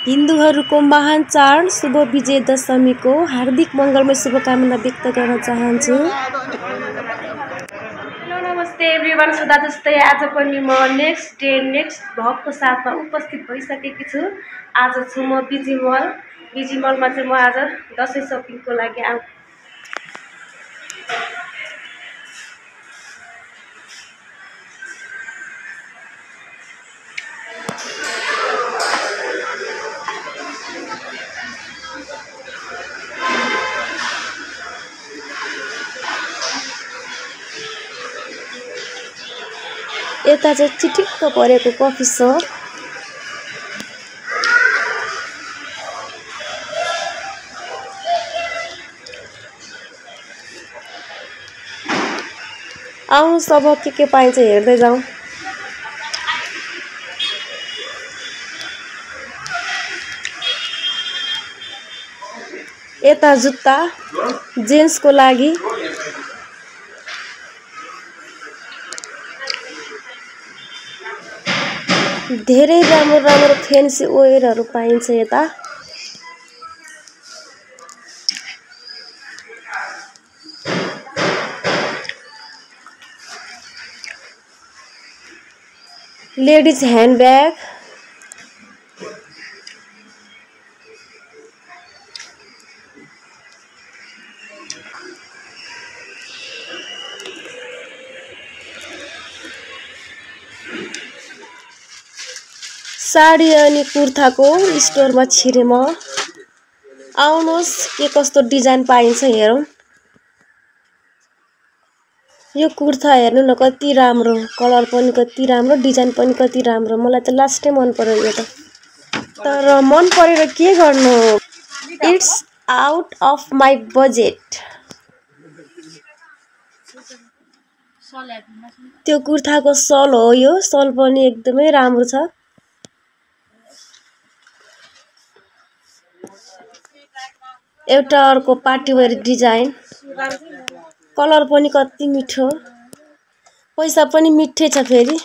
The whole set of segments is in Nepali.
हिन्दूहरूको महान चाड शुभ विजय दशमीको हार्दिक मङ्गलमय शुभकामना व्यक्त गर्न चाहन्छु। हेलो नमस्ते एभ्रिवान, सदा जस्तै आज पनि म नेक्स्ट भ्लगको साथमा उपस्थित भइसकेकी छु। आज छु म बिजी मलमा चाहिँ म आज दसैँ सपिङको लागि यता चाहिँ चिटिक्क परेको कफी सप। आउनु सब के पाइन्छ हेर्दै जाउँ। यता जुत्ता जेन्ट्सको लागि धेरै राम्रो फ्यान्सी वेयरहरू पाइन्छ। यता लेडिज ह्यान्डब्याग, साडी अनि कुर्ताको स्टोरमा छिरे म। आउनुहोस् के कस्तो डिजाइन पाइन्छ हेरौँ। यो कुर्ता हेर्नु न कति राम्रो, कलर पनि कति राम्रो, डिजाइन पनि कति राम्रो। मलाई त लास्टै मन पर्यो यो त। तर मन परेर के गर्नु, it's out of my budget. त्यो कुर्ताको सल हो यो, सल पनि एकदमै राम्रो छ। एउटा अर्को पार्टीवेयर डिजाइन, कलर पनि कति मिठो, पैसा पनि मिठै छ फेरि।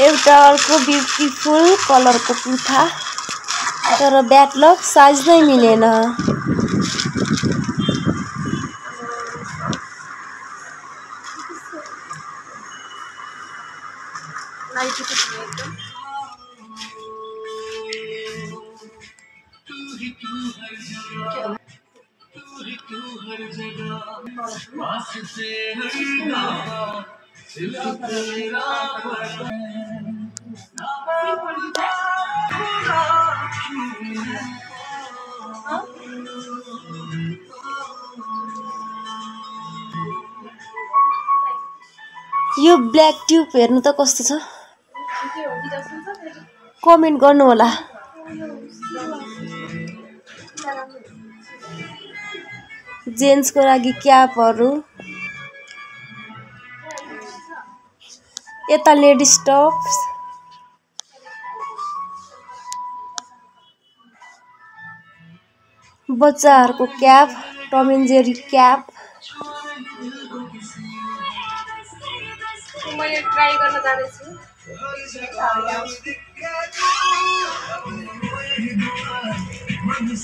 एउटा अर्को ब्युटिफुल कलरको कुर्ता, तर ब्याड लक साइज नै मिलेन। यो ब्ल्याक ट्युब हेर्नु त कस्तो छ, कमेन्ट गर्नु होला। जेन्ट्सको लागि क्यापहरू, यता लेडिज टप्स, बच्चाहरूको cap, Tom and Jerry cap. मैले ट्राई गर्न जाँदैछु।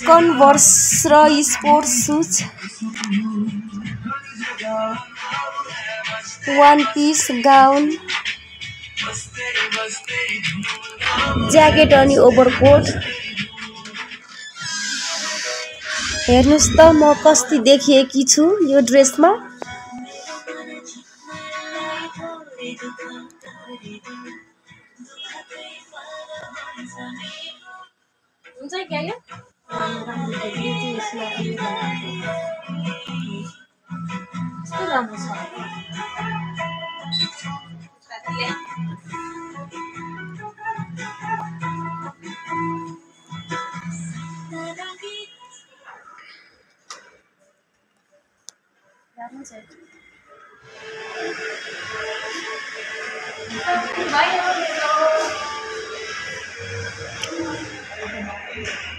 कन्भर्स र sports shoes, one piece gown, jacket अनि ओभरकोट। हेर्नुस् त म कस्ती देखिएकी छु यो ड्रेसमा। हुन्छ क्या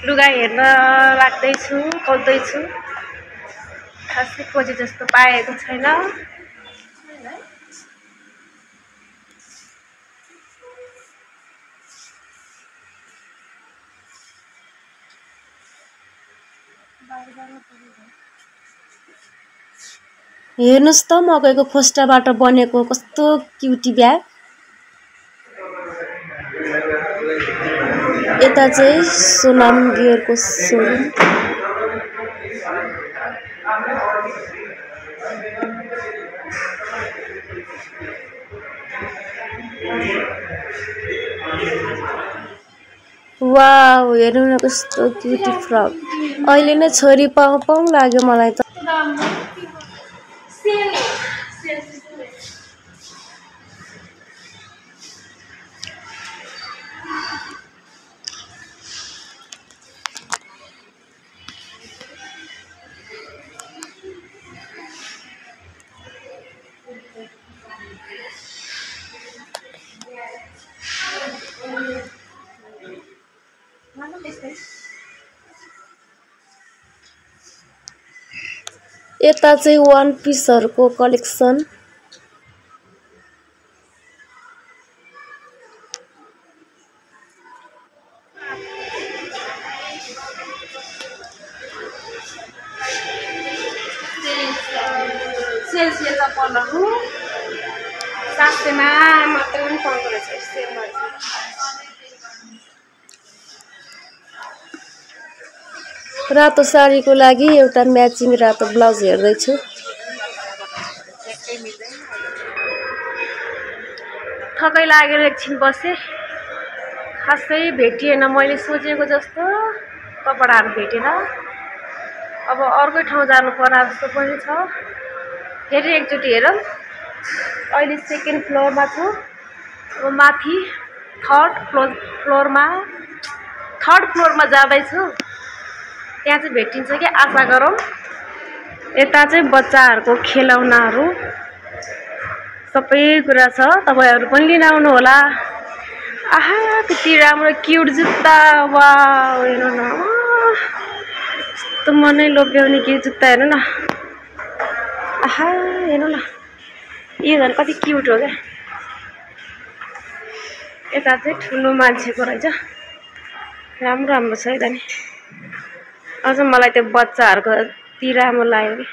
लुगा हेर्न लाग्दैछु खोज्दैछु खासै खोजे जस्तो पाएको छैन हेर्नुस् त मकैको खोस्टाबाट बनेको कस्तो क्युटी ब्याग यता चाहिँ सोनाम गियरको सोरुम वाउ हेर्नु न कस्तो क्युटी फ्रक अहिले नै छोरी पाउँ पाउँ लाग्यो मलाई त यता चाहिँ वान पिसहरुको कलेक्सन सेल्स यता पलहरु 700 मा मात्र पनि पाउँदो रहेछ सेलमा रातो साडीको लागि एउटा म्याचिङ रातो ब्लाउज हेर्दै छु थकै लागेर एकछिन बसे खासै भेटिएन मैले सोचेको जस्तो कपडाहरु भेटेन अब अर्कै ठाउँ जानु पर्ला जस्तो पनि छ फेरि एकचोटी हेरौं अहिले सेकेन्ड फ्लोरमा छु अब माथि थर्ड फ्लोरमा जाँदै छु त्यहाँ चाहिँ भेटिन्छ कि आशा गरौँ यता चाहिँ बच्चाहरुको खेलौनाहरु सबै कुरा छ तपाईहरु पनि लिन आउनु होला आहा कति राम्रो क्यूट जुत्ता वाउ हेर्नु न त मनै लोभ्याउने के जुत्ता हेर्नु न आहा हेर्नु न यो झन् कति क्यूट हो क्या यता चाहिँ ठुलो मान्छेको रहेछ राम्रो राम्रो छ है त नि अझ मलाई त्यो बच्चाहरुको ती राम्रो लाग्यो कि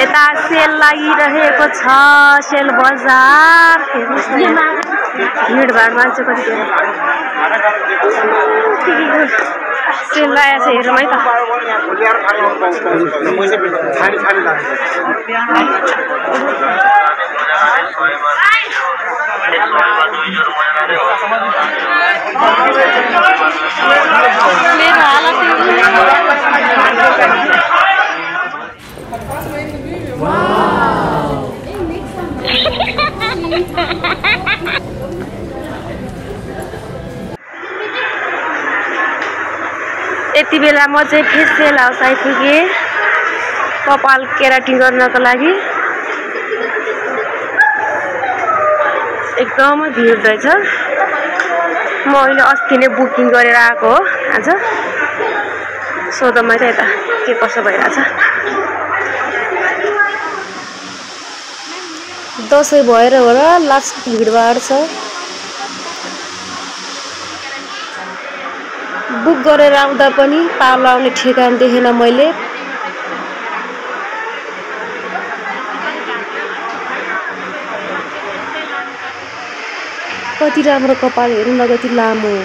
यता सेल लागिरहेको छ सेल बजार भिडभाड मान्छे कति सेल लागेको छ हेरौँ है त मेरो हालत यति बेला म चाहिँ फेसियल हाउस आइपुगे कपाल केराटिन गर्नको लागि एकदमै भिड रहेछ म अहिले अस्ति नै बुकिङ गरेर आएको हो आज सोध मैले यता के कसो भइरहेछ। दसैँ भएर होला लास्ट भिडभाड छ। बुक गरेर आउँदा पनि पालो आउने ठेगान देखेन मैले। कति राम्रो कपाल हेर्नु न, कति लामो।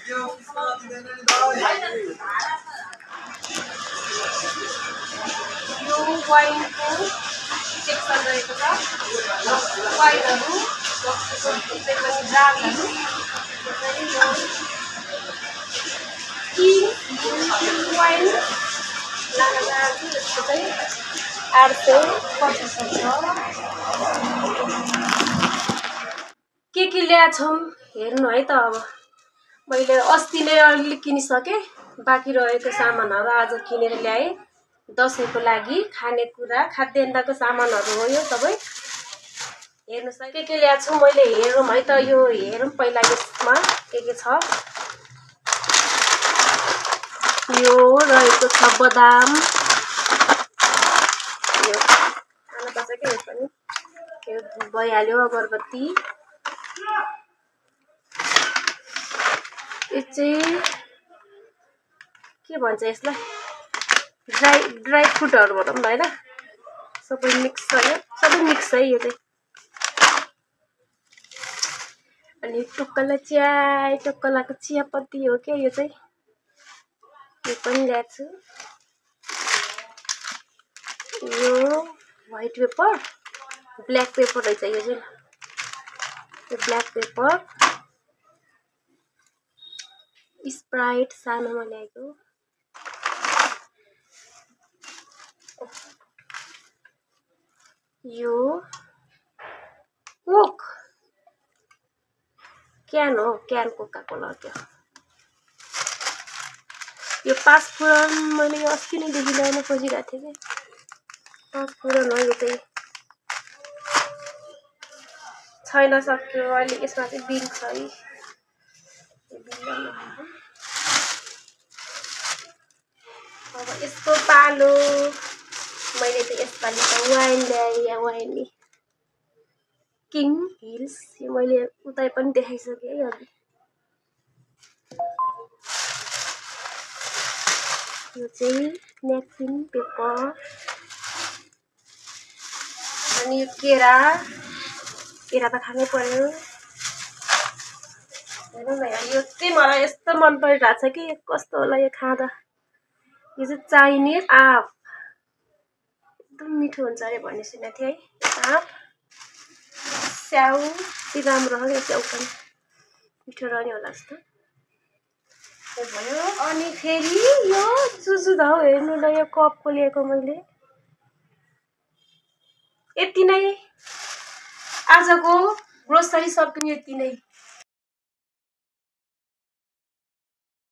यो वाइनको सेक्सन रहेको छ। वाइनहरू त्यसपछि ब्रान्डहरू वाइन लान चाहन्छु। यसको चाहिँ 825 छ। के ल्याएको छौँ हेर्नु है त। अब मैले अस्ति नै अलिअलि किनिसकेँ, बाँकी रहेको सामानहरू आज किनेर ल्याएँ। दसैँको लागि खानेकुरा खाद्यान्नको सामानहरू हो यो सबै। हेर्नुहोस् के ल्याएको छु मैले, हेरौँ है त। यो हेरौँ पहिला यसमा के छ। यो रहेको छ बदाम। यो खानुपर्छ के यो पनि। यो भइहाल्यो। अगरबत्ती यो चाहिँ के भन्छ यसलाई, ड्राई फ्रुटहरू भनौँ न होइन। सबै मिक्स छ, यो सबै मिक्स है यो चाहिँ। अनि टोक्कलाको चियापत्ती हो क्या यो चाहिँ। यो पनि ल्याएको छु। यो व्हाइट पेपर, ब्ल्याक पेपर रहेछ यो चाहिँ। यो ब्ल्याक पेपर, स्प्राइट सानोमा ल्याएको। यो कोक क्यान हो, क्यान कोका कोला त्यो। यो पाँचफोरन मैले अस्ति नैदेखि ल्याउन खोजिरहेको थिएँ कि। पाँचफोरन हो यो चाहिँ। छैन, सक्यो अहिले। यसमा चाहिँ बिल छ है। अब यस्तो पालो मैले चाहिँ यसपालि त वाइन ल्याएँ। वाइन किङ हिल्स, यो मैले उतै पनि देखाइसकेँ है अघि। यो चाहिँ न्यापकिन पेपर। अनि यो केरा त खानै पर्यो। हेर्नु न, यो चाहिँ मलाई यस्तो मन परिरहेको छ कि कस्तो होला यो खाँदा। यो चाहिँ चाइनिज आँप, एकदम मिठो हुन्छ अरे भन्ने सुनेको थिएँ है। आँप स्याउ यति राम्रो हो यो स्याउ पनि, मिठो रहने होला जस्तो भयो। अनि फेरि यो जुजु धाउ हेर्नु न, यो कपको लिएको मैले। यति नै आजको ग्रोसरी सपिङ, यति नै।